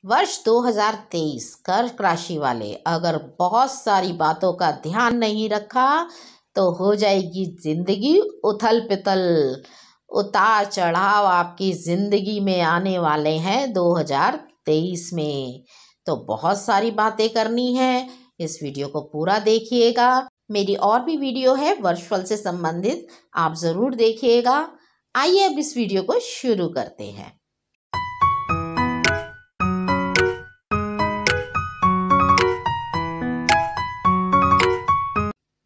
वर्ष 2023 कर्क राशि वाले अगर बहुत सारी बातों का ध्यान नहीं रखा तो हो जाएगी जिंदगी उथल पुथल। उतार चढ़ाव आपकी जिंदगी में आने वाले हैं 2023 में। तो बहुत सारी बातें करनी है, इस वीडियो को पूरा देखिएगा। मेरी और भी वीडियो है वर्षफल से संबंधित, आप ज़रूर देखिएगा। आइए अब इस वीडियो को शुरू करते हैं।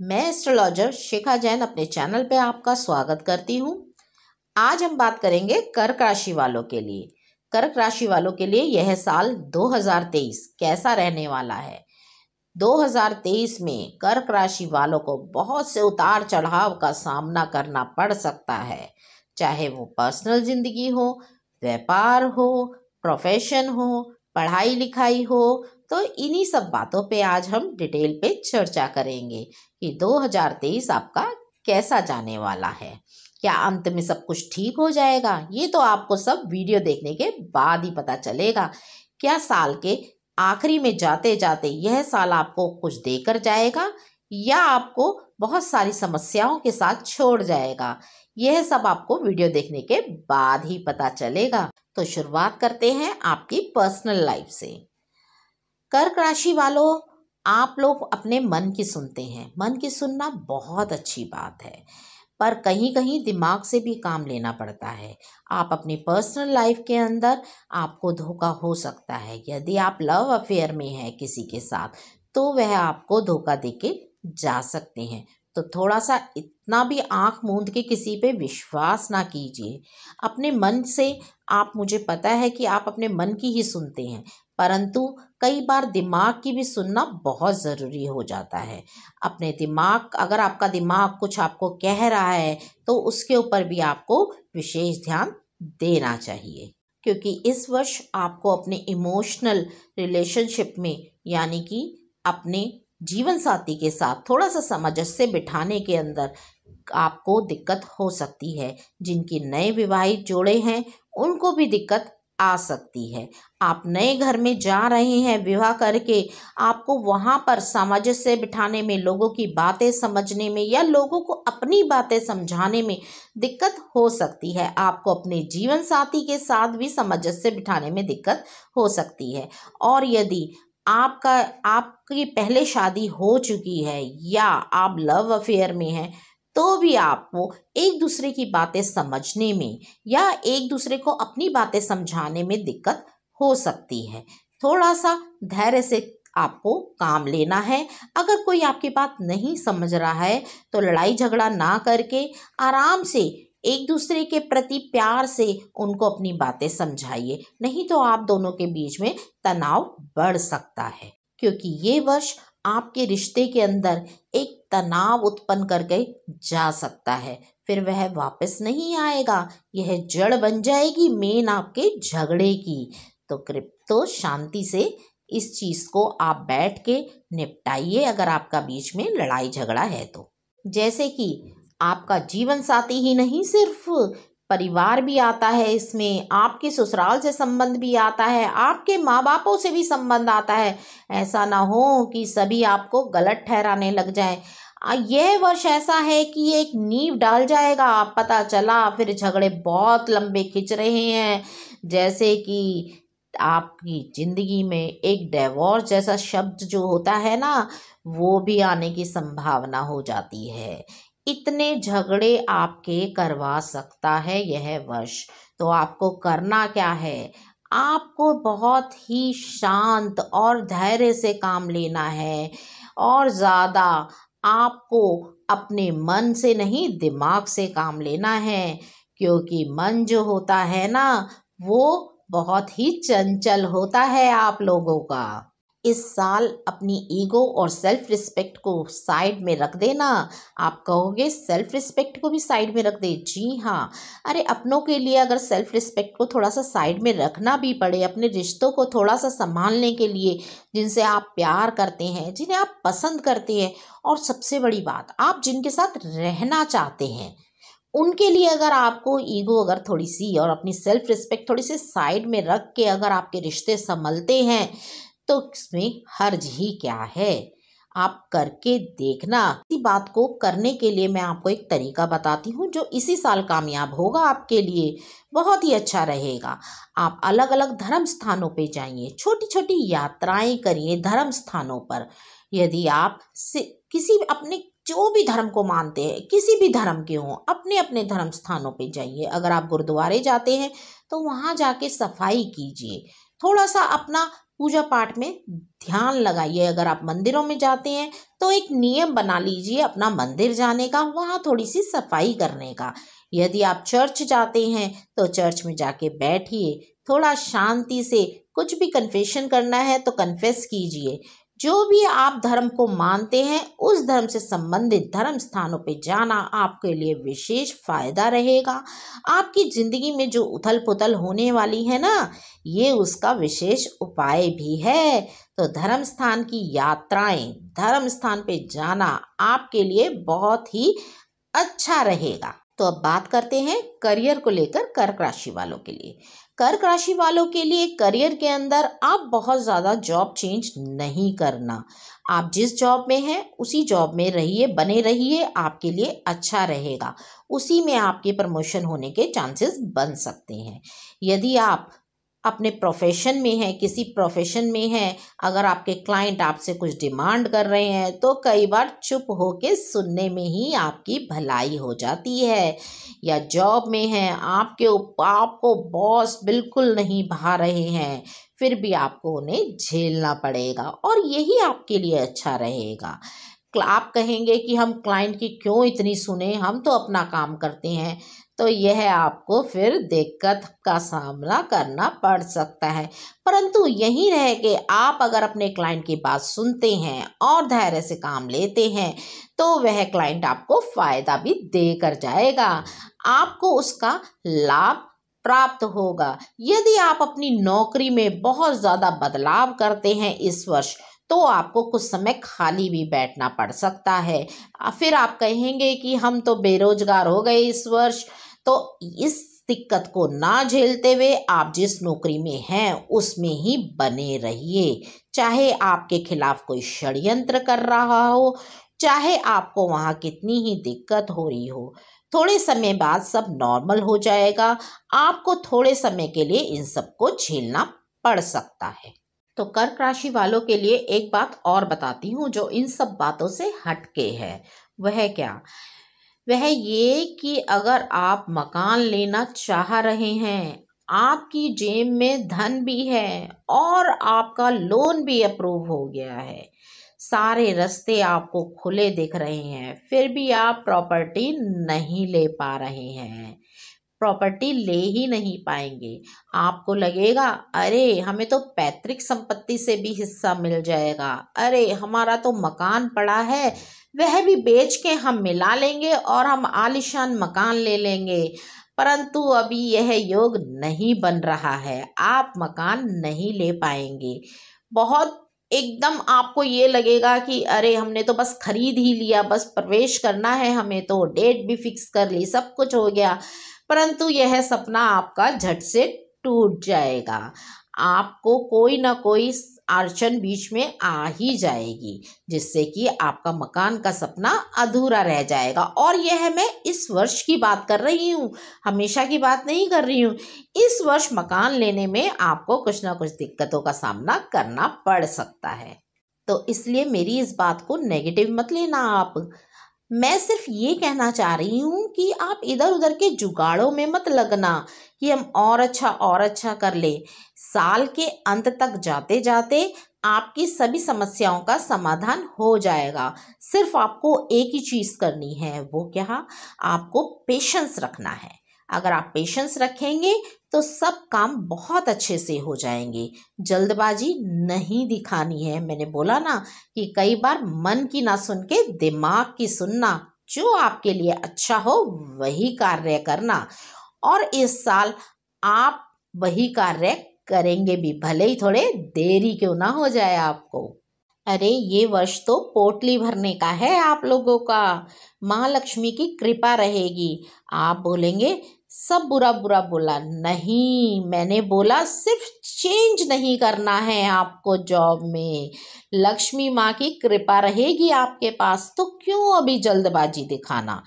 मैं एस्ट्रोलॉजर शिखा जैन अपने चैनल पे आपका स्वागत करती हूँ। आज हम बात करेंगे कर्क राशि वालों के लिए। कर्क राशि वालों के लिए यह साल 2023 कैसा रहने वाला है। 2023 में कर्क राशि वालों को बहुत से उतार चढ़ाव का सामना करना पड़ सकता है, चाहे वो पर्सनल जिंदगी हो, व्यापार हो, प्रोफेशन हो, पढ़ाई लिखाई हो। तो इन्हीं सब बातों पे आज हम डिटेल पे चर्चा करेंगे कि 2023 आपका कैसा जाने वाला है। क्या अंत में सब कुछ ठीक हो जाएगा? ये तो आपको सब वीडियो देखने के बाद ही पता चलेगा। क्या साल के आखिरी में जाते जाते यह साल आपको कुछ देकर जाएगा या आपको बहुत सारी समस्याओं के साथ छोड़ जाएगा? यह सब आपको वीडियो देखने के बाद ही पता चलेगा। तो शुरुआत करते हैं आपकी पर्सनल लाइफ से। कर्क राशि वालों, आप लोग अपने मन की सुनते हैं। मन की सुनना बहुत अच्छी बात है, पर कहीं कहीं दिमाग से भी काम लेना पड़ता है। आप अपनी पर्सनल लाइफ के अंदर आपको धोखा हो सकता है। यदि आप लव अफेयर में हैं किसी के साथ, तो वह आपको धोखा देके जा सकते हैं। तो थोड़ा सा इतना भी आंख मूंद के किसी पे विश्वास ना कीजिए। अपने मन से मुझे पता है कि आप अपने मन की ही सुनते हैं, परंतु कई बार दिमाग की भी सुनना बहुत ज़रूरी हो जाता है। अपने दिमाग, अगर आपका दिमाग कुछ आपको कह रहा है तो उसके ऊपर भी आपको विशेष ध्यान देना चाहिए, क्योंकि इस वर्ष आपको अपने इमोशनल रिलेशनशिप में, यानी कि अपने जीवन साथी के साथ थोड़ा सा सामंजस्य बिठाने के अंदर आपको दिक्कत हो सकती है। जिनकी नए विवाहित जोड़े हैं उनको भी दिक्कत आ सकती है। आप नए घर में जा रहे हैं विवाह करके, आपको वहाँ पर सामंजस्य बिठाने में, लोगों की बातें समझने में या लोगों को अपनी बातें समझाने में दिक्कत हो सकती है। आपको अपने जीवन साथी के साथ भी सामंजस्य बिठाने में दिक्कत हो सकती है। और यदि आपकी पहले शादी हो चुकी है या आप लव अफेयर में हैं, तो भी आपको एक दूसरे की बातें समझने में या एक दूसरे को अपनी बातें समझाने में दिक्कत हो सकती है। थोड़ा सा धैर्य से आपको काम लेना है। अगर कोई आपकी बात नहीं समझ रहा है तो लड़ाई झगड़ा ना करके आराम से एक दूसरे के प्रति प्यार से उनको अपनी बातें समझाइए, नहीं तो आप दोनों के बीच में तनाव बढ़ सकता है। क्योंकि ये वर्ष आपके रिश्ते के अंदर एक तनाव उत्पन्न करके जा सकता है, फिर वह वापस नहीं आएगा। यह जड़ बन जाएगी मेन आपके झगड़े की। तो शांति से इस चीज़ को आप बैठ के निपटाइए, अगर आपका बीच में लड़ाई झगड़ा है तो। जैसे कि आपका जीवन साथी ही नहीं, सिर्फ परिवार भी आता है इसमें, आपके ससुराल से संबंध भी आता है, आपके माँ बापों से भी संबंध आता है। ऐसा ना हो कि सभी आपको गलत ठहराने लग जाए। यह वर्ष ऐसा है कि एक नींव डाल जाएगा, आप पता चला फिर झगड़े बहुत लंबे खिंच रहे हैं। जैसे कि आपकी जिंदगी में एक डिवोर्स जैसा शब्द जो होता है ना, वो भी आने की संभावना हो जाती है। इतने झगड़े आपके करवा सकता है यह वर्ष। तो आपको करना क्या है? आपको बहुत ही शांत और धैर्य से काम लेना है, और ज़्यादा आपको अपने मन से नहीं दिमाग से काम लेना है। क्योंकि मन जो होता है ना, वो बहुत ही चंचल होता है आप लोगों का। इस साल अपनी ईगो और सेल्फ रिस्पेक्ट को साइड में रख देना। आप कहोगे सेल्फ रिस्पेक्ट को भी साइड में रख दे? जी हाँ, अरे अपनों के लिए अगर सेल्फ रिस्पेक्ट को थोड़ा सा साइड में रखना भी पड़े, अपने रिश्तों को थोड़ा सा संभालने के लिए, जिनसे आप प्यार करते हैं, जिन्हें आप पसंद करते हैं, और सबसे बड़ी बात, आप जिनके साथ रहना चाहते हैं, उनके लिए अगर आपको ईगो अगर थोड़ी सी और अपनी सेल्फ रिस्पेक्ट थोड़ी सी साइड में रख के अगर आपके रिश्ते संभलते हैं तो इसमें हर्ज ही क्या है, आप करके देखना। इसी बात को करने के लिए मैं आपको एक तरीका बताती हूँ जो इसी साल कामयाब होगा, आपके लिए बहुत ही अच्छा रहेगा। आप अलग अलग धर्म स्थानों पे जाइए, छोटी छोटी यात्राएं करिए धर्म स्थानों पर। यदि आप किसी अपने जो भी धर्म को मानते हैं, किसी भी धर्म के हों, अपने अपने धर्म स्थानों पे जाइए। अगर आप गुरुद्वारे जाते हैं तो वहाँ जाके सफाई कीजिए, थोड़ा सा अपना पूजा पाठ में ध्यान लगाइए। अगर आप मंदिरों में जाते हैं तो एक नियम बना लीजिए अपना मंदिर जाने का, वहाँ थोड़ी सी सफाई करने का। यदि आप चर्च जाते हैं तो चर्च में जाके बैठिए, थोड़ा शांति से कुछ भी कन्फेशन करना है तो कन्फेस कीजिए। जो भी आप धर्म को मानते हैं उस धर्म से संबंधित धर्म स्थानों पे जाना आपके लिए विशेष फायदा रहेगा। आपकी जिंदगी में जो उथल पुथल होने वाली है ना, ये उसका विशेष उपाय भी है। तो धर्म स्थान की यात्राएं, धर्म स्थान पे जाना आपके लिए बहुत ही अच्छा रहेगा। तो अब बात करते हैं करियर को लेकर कर्क राशि वालों के लिए। कर्क राशि वालों के लिए करियर के अंदर आप बहुत ज़्यादा जॉब चेंज नहीं करना। आप जिस जॉब में हैं उसी जॉब में रहिए, बने रहिए, आपके लिए अच्छा रहेगा। उसी में आपके प्रमोशन होने के चांसेस बन सकते हैं। यदि आप अपने प्रोफेशन में हैं, किसी प्रोफेशन में हैं, अगर आपके क्लाइंट आपसे कुछ डिमांड कर रहे हैं तो कई बार चुप होके सुनने में ही आपकी भलाई हो जाती है। या जॉब में हैं, आपको बॉस बिल्कुल नहीं भा रहे हैं, फिर भी आपको उन्हें झेलना पड़ेगा और यही आपके लिए अच्छा रहेगा। आप कहेंगे कि हम क्लाइंट की क्यों इतनी सुने, हम तो अपना काम करते हैं, तो यह आपको फिर दिक्कत का सामना करना पड़ सकता है। परंतु यही रहे कि आप अगर अपने क्लाइंट की बात सुनते हैं और धैर्य से काम लेते हैं तो वह क्लाइंट आपको फ़ायदा भी देकर जाएगा, आपको उसका लाभ प्राप्त होगा। यदि आप अपनी नौकरी में बहुत ज़्यादा बदलाव करते हैं इस वर्ष तो आपको कुछ समय खाली भी बैठना पड़ सकता है। फिर आप कहेंगे कि हम तो बेरोजगार हो गए इस वर्ष। तो इस दिक्कत को ना झेलते हुए आप जिस नौकरी में हैं उसमें ही बने रहिए। चाहे आपके खिलाफ कोई षड्यंत्र कर रहा हो, चाहे आपको वहाँ कितनी ही दिक्कत हो रही हो, थोड़े समय बाद सब नॉर्मल हो जाएगा। आपको थोड़े समय के लिए इन सबको झेलना पड़ सकता है। तो कर्क राशि वालों के लिए एक बात और बताती हूँ जो इन सब बातों से हटके है। वह क्या? वह ये कि अगर आप मकान लेना चाह रहे हैं, आपकी जेब में धन भी है और आपका लोन भी अप्रूव हो गया है, सारे रास्ते आपको खुले दिख रहे हैं, फिर भी आप प्रॉपर्टी नहीं ले पा रहे हैं, प्रॉपर्टी ले ही नहीं पाएंगे। आपको लगेगा अरे हमें तो पैतृक संपत्ति से भी हिस्सा मिल जाएगा, अरे हमारा तो मकान पड़ा है वह भी बेच के हम मिला लेंगे और हम आलीशान मकान ले लेंगे। परंतु अभी यह योग नहीं बन रहा है, आप मकान नहीं ले पाएंगे। बहुत एकदम आपको ये लगेगा कि अरे हमने तो बस खरीद ही लिया, बस प्रवेश करना है, हमें तो डेट भी फिक्स कर ली, सब कुछ हो गया, परंतु यह सपना आपका झट से टूट जाएगा। आपको कोई ना कोई अड़चन बीच में आ ही जाएगी जिससे कि आपका मकान का सपना अधूरा रह जाएगा। और यह मैं इस वर्ष की बात कर रही हूँ, हमेशा की बात नहीं कर रही हूँ। इस वर्ष मकान लेने में आपको कुछ ना कुछ दिक्कतों का सामना करना पड़ सकता है। तो इसलिए मेरी इस बात को नेगेटिव मत लेना आप। मैं सिर्फ ये कहना चाह रही हूँ कि आप इधर उधर के जुगाड़ों में मत लगना कि हम और अच्छा कर ले। साल के अंत तक जाते जाते आपकी सभी समस्याओं का समाधान हो जाएगा। सिर्फ आपको एक ही चीज़ करनी है, वो क्या? आपको पेशेंस रखना है। अगर आप पेशेंस रखेंगे तो सब काम बहुत अच्छे से हो जाएंगे। जल्दबाजी नहीं दिखानी है। मैंने बोला ना कि कई बार मन की ना सुन के दिमाग की सुनना, जो आपके लिए अच्छा हो वही कार्य करना। और इस साल आप वही कार्य करेंगे भी, भले ही थोड़े देरी क्यों ना हो जाए आपको। अरे ये वर्ष तो पोटली भरने का है आप लोगों का। माँ लक्ष्मी की कृपा रहेगी। आप बोलेंगे सब बुरा बुरा बोला। नहीं, मैंने बोला सिर्फ चेंज नहीं करना है आपको जॉब में। लक्ष्मी माँ की कृपा रहेगी आपके पास, तो क्यों अभी जल्दबाजी दिखाना,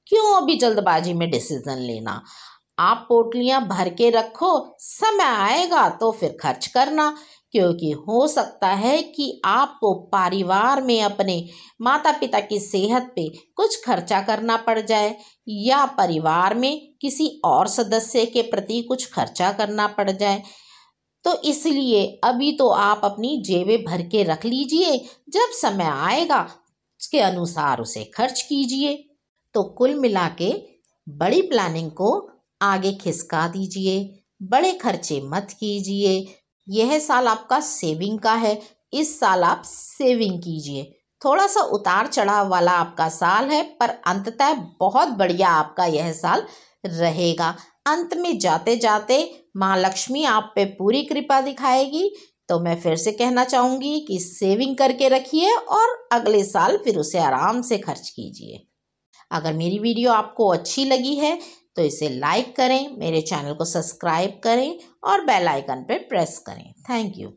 क्यों अभी जल्दबाजी में डिसीजन लेना। आप पोटलियां भर के रखो, समय आएगा तो फिर खर्च करना। क्योंकि हो सकता है कि आपको परिवार में अपने माता पिता की सेहत पे कुछ खर्चा करना पड़ जाए, या परिवार में किसी और सदस्य के प्रति कुछ खर्चा करना पड़ जाए। तो इसलिए अभी तो आप अपनी जेबें भर के रख लीजिए, जब समय आएगा उसके अनुसार उसे खर्च कीजिए। तो कुल मिला के बड़ी प्लानिंग को आगे खिसका दीजिए, बड़े खर्चे मत कीजिए। यह साल आपका सेविंग का है, इस साल आप सेविंग कीजिए। थोड़ा सा उतार चढ़ाव वाला आपका साल है, पर अंततः बहुत बढ़िया आपका यह साल रहेगा। अंत में जाते जाते माँ लक्ष्मी आप पे पूरी कृपा दिखाएगी। तो मैं फिर से कहना चाहूँगी कि सेविंग करके रखिए और अगले साल फिर उसे आराम से खर्च कीजिए। अगर मेरी वीडियो आपको अच्छी लगी है तो इसे लाइक करें, मेरे चैनल को सब्सक्राइब करें और बेल आइकन पर प्रेस करें। Thank you.